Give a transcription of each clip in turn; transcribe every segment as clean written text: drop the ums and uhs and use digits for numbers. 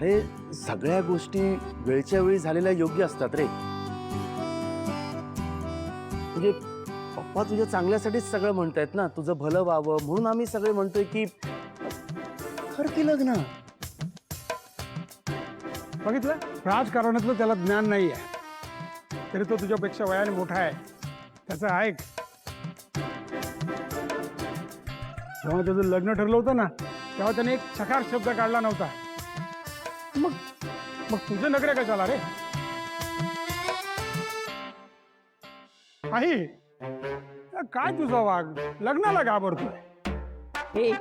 अरे सगळ्या गोष्टी वेळच्या वेळी झालेल्या योग्य असतात रे. म्हणजे पप्पा तुझ्या चांगल्यासाठीच सगळं म्हणतायत ना, तुझं भलं व्हावं म्हणून आम्ही सगळे म्हणतोय की कर की लग्न. बघितलं, राजकारणातलं त्याला ज्ञान नाही आहे, तरी तो तुझ्यापेक्षा वयाने मोठा आहे. त्याचं ऐक. जेव्हा त्याचं लग्न ठरलं होतं ना, तेव्हा त्याने एक सकार शब्द काढला नव्हता. मग मग तुझे नखरे कशाला रे? आई, काय तुझा वाघ लग्नाला घाबरतोय? हे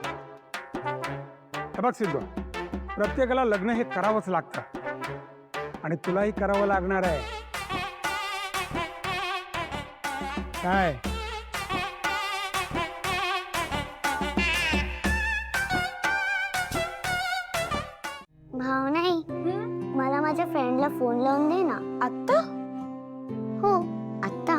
बघ सिद्धू, प्रत्येकाला लग्न हे करावंच लागतं आणि तुलाही करावं लागणार आहे. काय भाव नाही, मला माझ्या फ्रेंडला फोन लावून दे ना. आत्ता? हो आत्ता.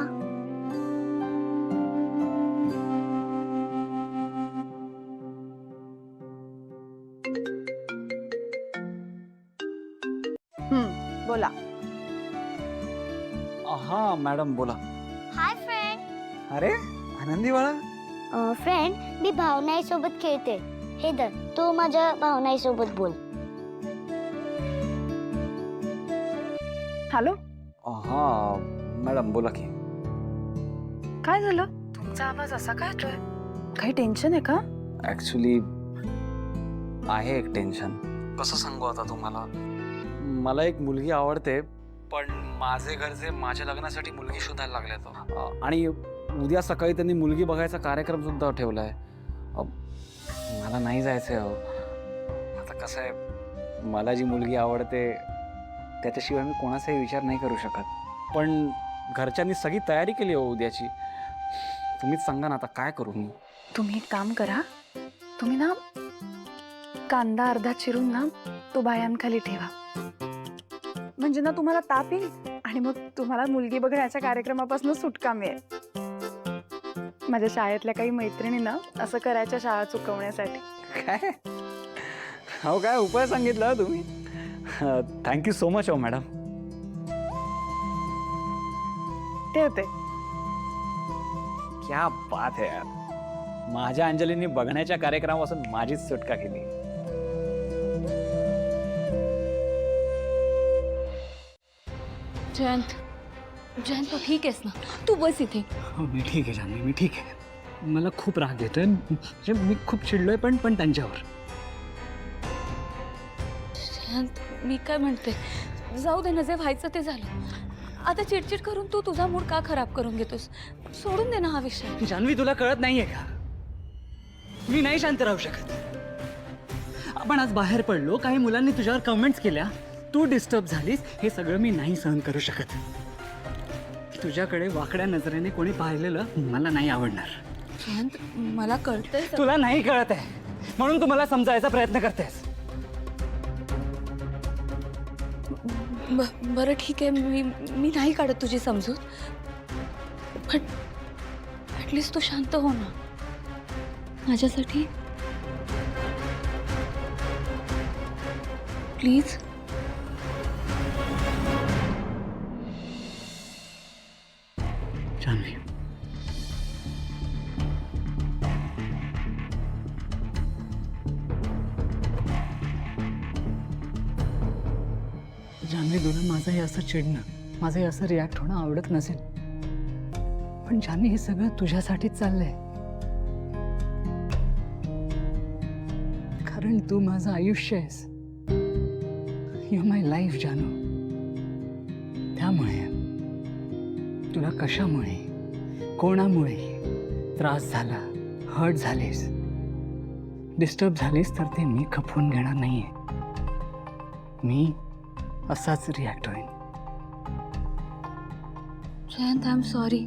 बोला. हा मॅडम बोला. Hi friend. अरे आनंदी बाळा. फ्रेंड, मी भावनाई सोबत खेळते. हे धर, तू माझ्या भावनाई सोबत बोल. हॅलो, हा मॅडम बोला की. काय झालं? तुमचा आवाज असा काय येतोय? काही टेन्शन आहे का? ऍक्च्युली आहे एक टेन्शन. कसं सांगू आता तुम्हाला. मला एक मुलगी आवडते, पण माझे घरचे माझ्या लग्नासाठी मुलगी शोधायला लागले तो. आणि उद्या सकाळी त्यांनी मुलगी बघायचा कार्यक्रम सुद्धा ठेवलाय. मला नाही जायचंय. आता कसं आहे, मला जी मुलगी आवडते त्याच्याशिवाय मी कोणाचाही विचार नाही करू शकत. पण घरच्यांनी सगळी तयारी केली हो उद्याची. तुम्हीच सांगा ना आता काय करू मी. तुम्ही एक काम करा, तुम्ही ना कांदा अर्धा चिरून ना तो बायांखाली ठेवा, म्हणजे ना तुम्हाला ताप येईल आणि मग तुम्हाला मुलगी बघण्याच्या कार्यक्रमापासून सुटका मिळेल. माझ्या शाळेतल्या काही मैत्रिणी ना असं करायच्या शाळा चुकवण्यासाठी. काय हो, काय उपाय सांगितला तुम्ही. थँक्यू सो मच हो मॅडम. ठेवते. क्या बात है यार. माझ्या अंजलीने बघण्याच्या कार्यक्रमापासून माझीच सुटका केली. जयंत, जयंत तू ठीक आहेस ना? तू बस इथे. हो मी ठीक आहे जानवी, मी ठीक आहे. मला खूप राग येतोय, म्हणजे मी खूप चिडलोय पण त्यांच्यावर. जयंत, मी काय म्हणते, जाऊ दे ना, जे व्हायचं ते झालं. आता चिडचिड करून तू तुझा मूड का खराब करून घेतोस? सोडून दे ना हा विषय. जानवी तुला कळत नाहीये का? मी नाही शांत राहू शकत. आपण आज बाहेर पडलो, काही मुलांनी तुझ्यावर कमेंट्स केल्या, तू डिस्टर्ब झालीस, हे सगळं मी नाही सहन करू शकत. तुझ्याकडे वाकड्या नजरेने कोणी पाहिलेलं मला नाही आवडणार. जयंत, मला कळतंय. तुला नाही कळत आहे म्हणून तू मला समजायचा प्रयत्न करतेस. बरं ठीक आहे, मी नाही काढत तुझी समजूत, पण ॲटलिस्ट तू शांत हो ना माझ्यासाठी, प्लीज. जानवी, जानवी तुला माझं हे असं चिडणं, माझं हे असं रिॲक्ट होणं आवडत नसेल, पण जानवी हे सगळं तुझ्यासाठीच चाललंय. कारण तू माझं आयुष्य आहेस. यू माय लाईफ जानू. त्यामुळे तुला कशामुळे कोणामुळे त्रास झाला, हर्ट झालीस, डिस्टर्ब झालीस तर ते मी खपवून घेणार नाहीये. मी असाच रिॲक्ट होईन. Jayant, I am sorry.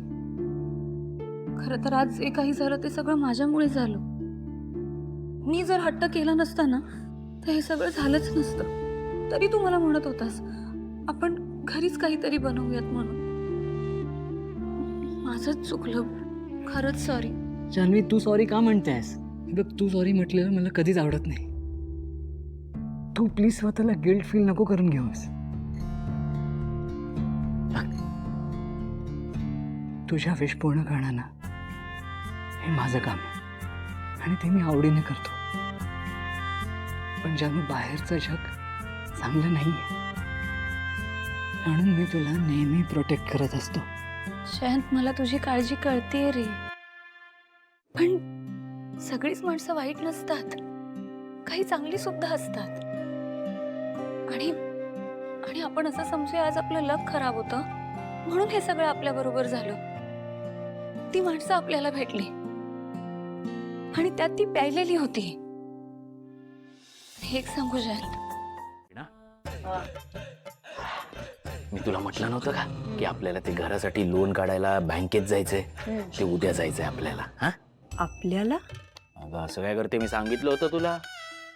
खरं तर आज जे काही झालं ते सगळं माझ्यामुळे झालं. मी जर हट्ट केला नसता ना तर हे सगळं झालंच नसतं. तरी तू मला म्हणत होतास आपण घरीच काहीतरी बनवूयात म्हणून. माझंच चुकलं, खरंच सॉरी. जानवी तू सॉरी का म्हणतेस? बघ, तू सॉरी म्हटलेलं मला कधीच आवडत नाही. तू प्लीज स्वतःला गिल्ट फील नको करून घेऊस. तुझ्या विश पूर्ण करणं ना हे माझं काम आहे आणि ते मी आवडीने करतो. पण ज्यानं बाहेरचं जग चांगलं नाहीये म्हणून मी तुला नेहमी प्रोटेक्ट करत असतो. जयंत, मला तुझी काळजी कळतेय रे, पण सगळीच माणसं वाईट नसतात, काही चांगली सुद्धा असतात. आणि आणि आपण असं समजूया आज आपलं लक खराब होतं म्हणून हे सगळं आपल्या बरोबर झालं. ती माणसं आपल्याला भेटली आणि त्यात ती प्यायलेली होती. हे एक सांगू जयंत, मी तुला म्हटलं नव्हतं का की आपल्याला ते घरासाठी लोन काढायला बँकेत जायचंय, ते उद्या जायचंय आपल्याला. हा आपल्याला? अगं असं काय करते, मी सांगितलं होतं तुला.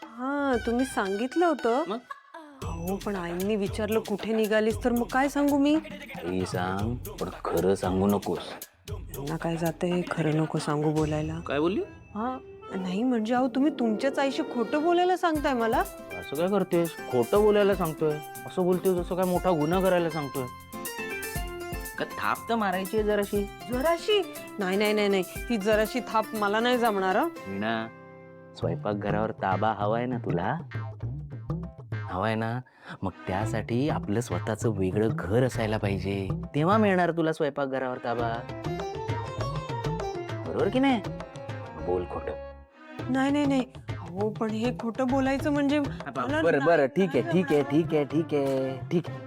हा, तुम्ही सांगितलं होतं. मग? हो, पण आईंनी विचारलं कुठे निघालीस तर मग काय सांगू मी? काही सांग पण खरं सांगू नकोस. त्यांना काय जातंय, खरं नको सांगू बोलायला. काय बोलली? हा नाही म्हणजे अहो तुम्ही तुमच्याच आईशी खोटं बोलायला सांगताय मला. असं काय करतेस, खोटं बोलायला सांगतोय असं बोलतोय जसं काय मोठा गुन्हा करायला सांगतोय. का थाप तर मारायची आहे जराशी. जराशी? नाही नाही नाही नाही, ती जराशी थाप मला नाही जमणार. वीणा, स्वयंपाकघरावर ताबा हवाय ना तुला? हवाय ना? मग त्यासाठी आपलं स्वतःचं वेगळं घर असायला पाहिजे, तेव्हा मिळणार तुला स्वयंपाकघरावर ताबा. बरोबर की नाही? बोल खोटं. नाही नाही नाही, हो पण हे खोटं बोलायचं म्हणजे मला बरं बरं, ठीक आहे नाही ठीक आहे ठीक आहे ठीक आहे ठीक आहे.